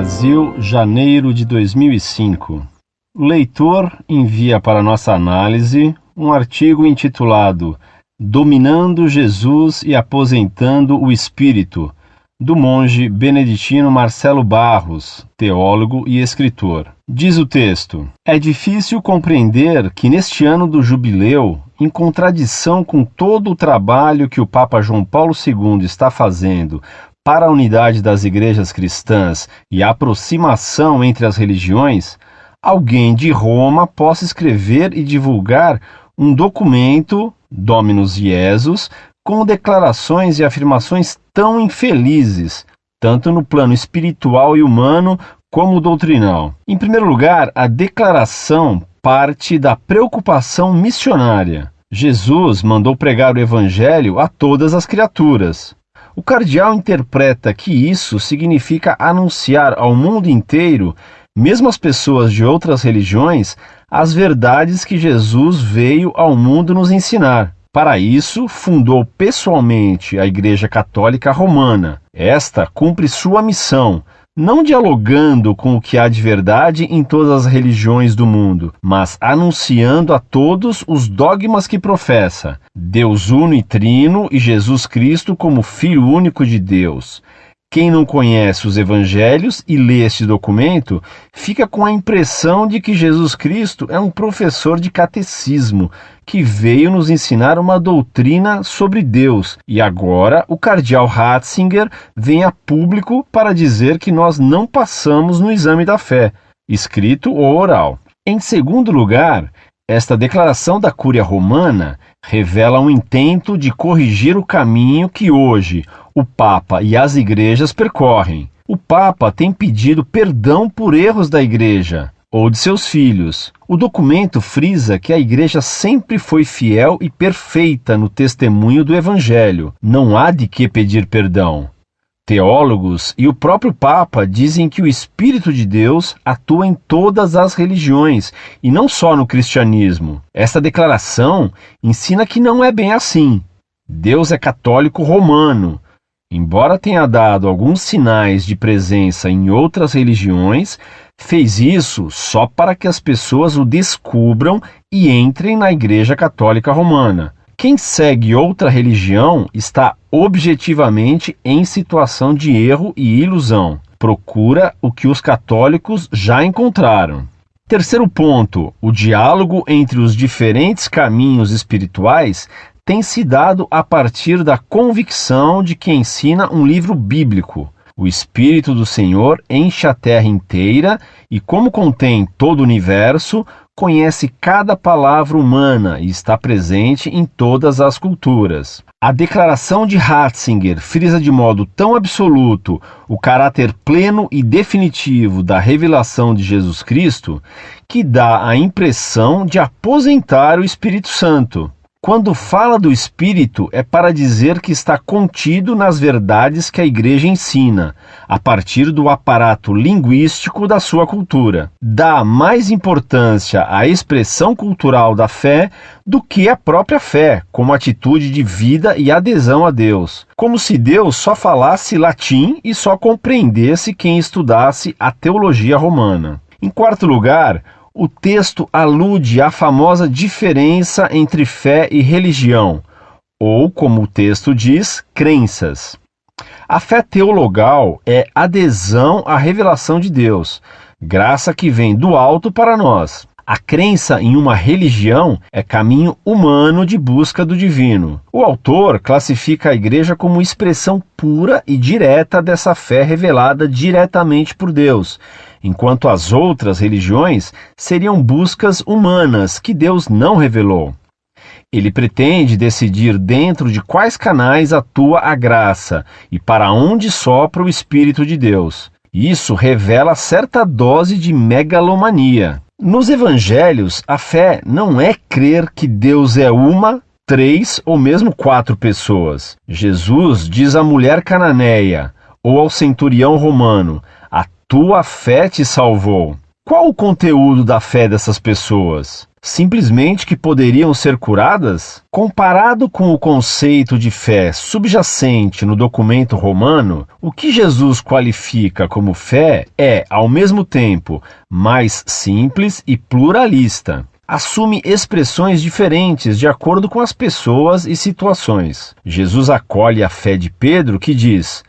Brasil, janeiro de 2005. O leitor envia para nossa análise um artigo intitulado Dominando Jesus e Aposentando o Espírito, do monge beneditino Marcelo Barros, teólogo e escritor. Diz o texto: é difícil compreender que neste ano do jubileu, em contradição com todo o trabalho que o Papa João Paulo II está fazendo para a unidade das igrejas cristãs e a aproximação entre as religiões, alguém de Roma possa escrever e divulgar um documento, Dominus Jesus, com declarações e afirmações tão infelizes, tanto no plano espiritual e humano como doutrinal. Em primeiro lugar, a declaração parte da preocupação missionária. Jesus mandou pregar o evangelho a todas as criaturas. O cardeal interpreta que isso significa anunciar ao mundo inteiro, mesmo as pessoas de outras religiões, as verdades que Jesus veio ao mundo nos ensinar. Para isso, fundou pessoalmente a Igreja Católica Romana. Esta cumpre sua missão, não dialogando com o que há de verdade em todas as religiões do mundo, mas anunciando a todos os dogmas que professa: Deus uno e trino e Jesus Cristo como Filho único de Deus. Quem não conhece os evangelhos e lê este documento, fica com a impressão de que Jesus Cristo é um professor de catecismo, que veio nos ensinar uma doutrina sobre Deus, e agora o cardeal Ratzinger vem a público para dizer que nós não passamos no exame da fé, escrito ou oral. Em segundo lugar, esta declaração da Cúria Romana revela um intento de corrigir o caminho que hoje o Papa e as igrejas percorrem. O Papa tem pedido perdão por erros da igreja ou de seus filhos. O documento frisa que a igreja sempre foi fiel e perfeita no testemunho do evangelho. Não há de que pedir perdão. Teólogos e o próprio Papa dizem que o Espírito de Deus atua em todas as religiões e não só no cristianismo. Esta declaração ensina que não é bem assim. Deus é católico romano. Embora tenha dado alguns sinais de presença em outras religiões, fez isso só para que as pessoas o descubram e entrem na Igreja Católica Romana. Quem segue outra religião está objetivamente em situação de erro e ilusão. Procura o que os católicos já encontraram. Terceiro ponto: o diálogo entre os diferentes caminhos espirituais tem se dado a partir da convicção de que ensina um livro bíblico. O Espírito do Senhor enche a terra inteira e, como contém todo o universo, conhece cada palavra humana e está presente em todas as culturas. A declaração de Ratzinger frisa de modo tão absoluto o caráter pleno e definitivo da revelação de Jesus Cristo que dá a impressão de aposentar o Espírito Santo. Quando fala do Espírito, é para dizer que está contido nas verdades que a Igreja ensina, a partir do aparato linguístico da sua cultura. Dá mais importância à expressão cultural da fé do que à própria fé, como atitude de vida e adesão a Deus. Como se Deus só falasse latim e só compreendesse quem estudasse a teologia romana. Em quarto lugar, o texto alude à famosa diferença entre fé e religião, ou, como o texto diz, crenças. A fé teologal é adesão à revelação de Deus, graça que vem do alto para nós. A crença em uma religião é caminho humano de busca do divino. O autor classifica a igreja como expressão pura e direta dessa fé revelada diretamente por Deus, enquanto as outras religiões seriam buscas humanas que Deus não revelou. Ele pretende decidir dentro de quais canais atua a graça e para onde sopra o Espírito de Deus. Isso revela certa dose de megalomania. Nos evangelhos, a fé não é crer que Deus é uma, 3 ou mesmo 4 pessoas. Jesus diz à mulher cananeia ou ao centurião romano: a tua fé te salvou. Qual o conteúdo da fé dessas pessoas? Simplesmente que poderiam ser curadas? Comparado com o conceito de fé subjacente no documento romano, o que Jesus qualifica como fé é, ao mesmo tempo, mais simples e pluralista. Assume expressões diferentes de acordo com as pessoas e situações. Jesus acolhe a fé de Pedro, que diz: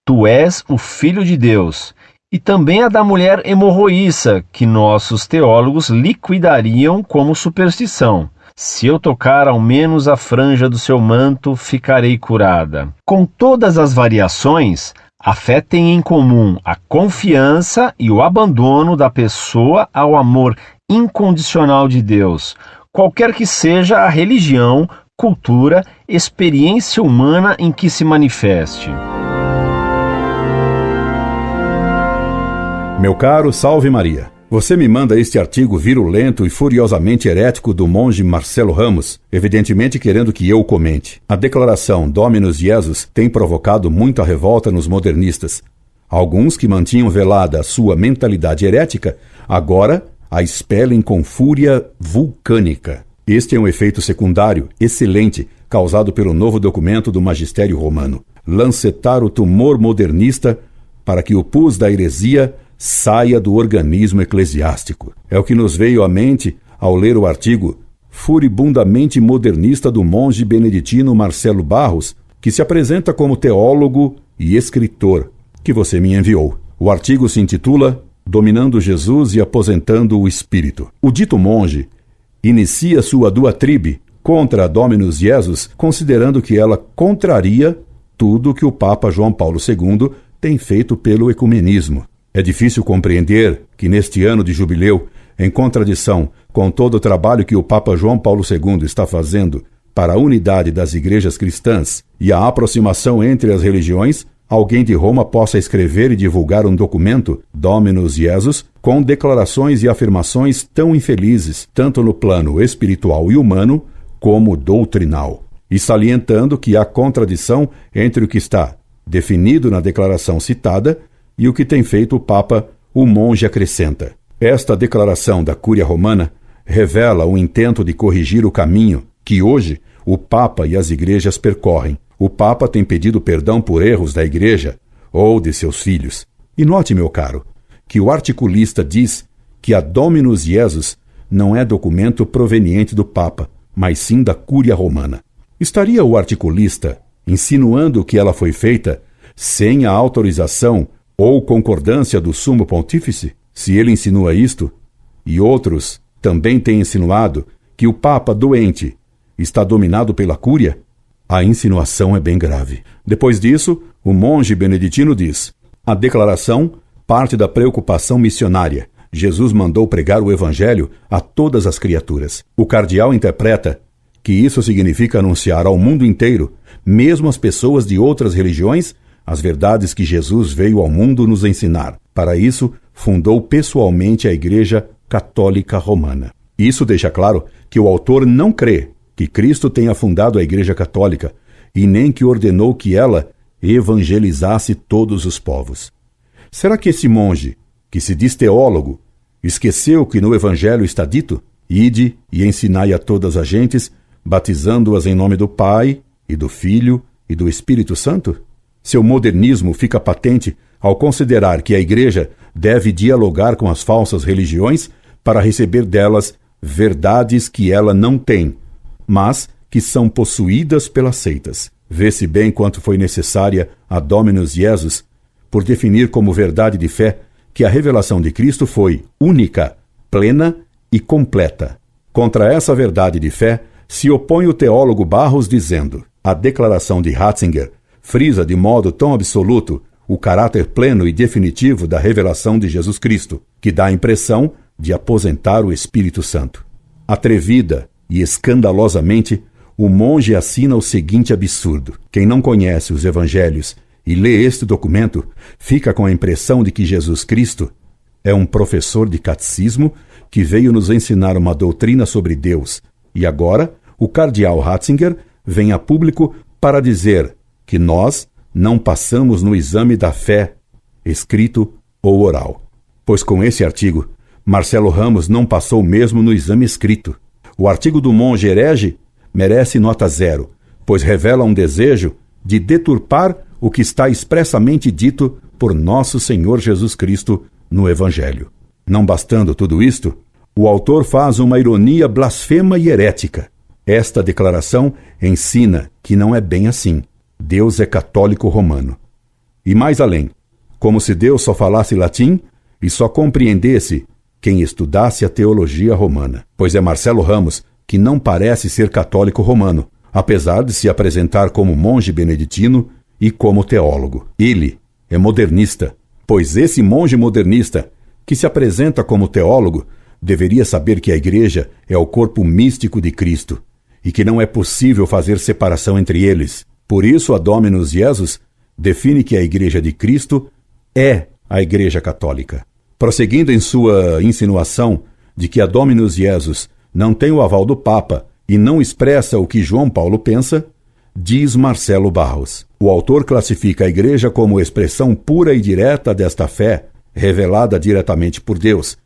"Tu és o Filho de Deus", e também a da mulher hemorroíça, que nossos teólogos liquidariam como superstição. "Se eu tocar ao menos a franja do seu manto, ficarei curada." Com todas as variações, a fé tem em comum a confiança e o abandono da pessoa ao amor incondicional de Deus, qualquer que seja a religião, cultura, experiência humana em que se manifeste. Meu caro Salve Maria, você me manda este artigo virulento e furiosamente herético do monge Marcelo Ramos, evidentemente querendo que eu comente. A declaração Dominus Jesus tem provocado muita revolta nos modernistas. Alguns que mantinham velada a sua mentalidade herética, agora a expelem com fúria vulcânica. Este é um efeito secundário excelente causado pelo novo documento do magistério romano: lancetar o tumor modernista para que o pus da heresia saia do organismo eclesiástico. É o que nos veio à mente ao ler o artigo furibundamente modernista do monge beneditino Marcelo Barros, que se apresenta como teólogo e escritor, que você me enviou. O artigo se intitula Dominando Jesus e Aposentando o Espírito. O dito monge inicia sua diatribe contra a Dominus Jesus, considerando que ela contraria tudo que o Papa João Paulo II tem feito pelo ecumenismo. É difícil compreender que neste ano de jubileu, em contradição com todo o trabalho que o Papa João Paulo II está fazendo para a unidade das igrejas cristãs e a aproximação entre as religiões, alguém de Roma possa escrever e divulgar um documento, Dominus Jesus, com declarações e afirmações tão infelizes, tanto no plano espiritual e humano, como doutrinal, e salientando que há contradição entre o que está definido na declaração citada e o que tem feito o Papa. O monge acrescenta: esta declaração da Cúria Romana revela o intento de corrigir o caminho que hoje o Papa e as igrejas percorrem. O Papa tem pedido perdão por erros da igreja ou de seus filhos. E note, meu caro, que o articulista diz que a Dominus Jesus não é documento proveniente do Papa, mas sim da Cúria Romana. Estaria o articulista insinuando que ela foi feita sem a autorização ou concordância do Sumo Pontífice? Se ele insinua isto, e outros também têm insinuado que o Papa doente está dominado pela Cúria, a insinuação é bem grave. Depois disso, o monge beneditino diz: a declaração parte da preocupação missionária. Jesus mandou pregar o Evangelho a todas as criaturas. O cardeal interpreta que isso significa anunciar ao mundo inteiro, mesmo as pessoas de outras religiões, as verdades que Jesus veio ao mundo nos ensinar. Para isso, fundou pessoalmente a Igreja Católica Romana. Isso deixa claro que o autor não crê que Cristo tenha fundado a Igreja Católica e nem que ordenou que ela evangelizasse todos os povos. Será que esse monge, que se diz teólogo, esqueceu que no Evangelho está dito: ide e ensinai a todas as gentes, batizando-as em nome do Pai, e do Filho, e do Espírito Santo? Seu modernismo fica patente ao considerar que a Igreja deve dialogar com as falsas religiões para receber delas verdades que ela não tem, mas que são possuídas pelas seitas. Vê-se bem quanto foi necessária a Dominus Jesus por definir como verdade de fé que a revelação de Cristo foi única, plena e completa. Contra essa verdade de fé se opõe o teólogo Barros dizendo: a declaração de Ratzinger frisa de modo tão absoluto o caráter pleno e definitivo da revelação de Jesus Cristo, que dá a impressão de aposentar o Espírito Santo. Atrevida e escandalosamente, o monge assina o seguinte absurdo: quem não conhece os evangelhos e lê este documento fica com a impressão de que Jesus Cristo é um professor de catecismo que veio nos ensinar uma doutrina sobre Deus, e agora o cardeal Ratzinger vem a público para dizer que nós não passamos no exame da fé, escrito ou oral. Pois com esse artigo, Marcelo Ramos não passou mesmo no exame escrito. O artigo do monge herege merece nota 0, pois revela um desejo de deturpar o que está expressamente dito por nosso Senhor Jesus Cristo no Evangelho. Não bastando tudo isto, o autor faz uma ironia blasfema e herética. Esta declaração ensina que não é bem assim. Deus é católico romano. E mais além, como se Deus só falasse latim e só compreendesse quem estudasse a teologia romana. Pois é Marcelo Ramos que não parece ser católico romano, apesar de se apresentar como monge beneditino e como teólogo. Ele é modernista, pois esse monge modernista, que se apresenta como teólogo, deveria saber que a Igreja é o corpo místico de Cristo e que não é possível fazer separação entre eles. Por isso, a Dominus Jesus define que a Igreja de Cristo é a Igreja Católica. Prosseguindo em sua insinuação de que a Dominus Jesus não tem o aval do Papa e não expressa o que João Paulo pensa, diz Marcelo Barros: o autor classifica a Igreja como expressão pura e direta desta fé, revelada diretamente por Deus,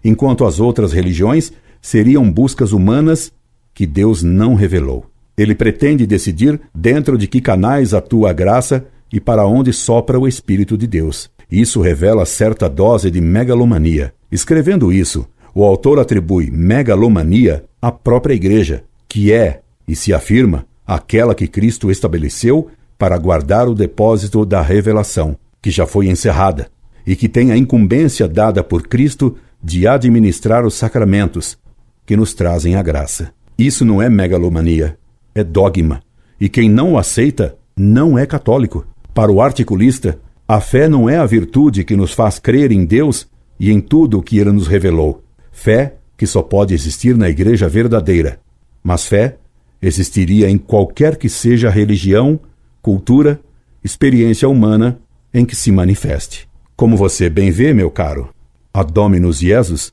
enquanto as outras religiões seriam buscas humanas que Deus não revelou. Ele pretende decidir dentro de que canais atua a graça e para onde sopra o Espírito de Deus. Isso revela certa dose de megalomania. Escrevendo isso, o autor atribui megalomania à própria Igreja, que é, e se afirma, aquela que Cristo estabeleceu para guardar o depósito da revelação, que já foi encerrada, e que tem a incumbência dada por Cristo de administrar os sacramentos, que nos trazem a graça. Isso não é megalomania, é dogma, e quem não o aceita não é católico. Para o articulista, a fé não é a virtude que nos faz crer em Deus e em tudo o que Ele nos revelou. Fé que só pode existir na Igreja verdadeira. Mas fé existiria em qualquer que seja a religião, cultura, experiência humana em que se manifeste. Como você bem vê, meu caro, a Dominus Jesus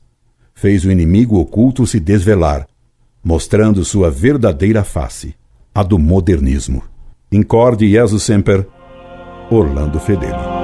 fez o inimigo oculto se desvelar, mostrando sua verdadeira face, a do modernismo. Incorde Jesus Semper, Orlando Fedeli.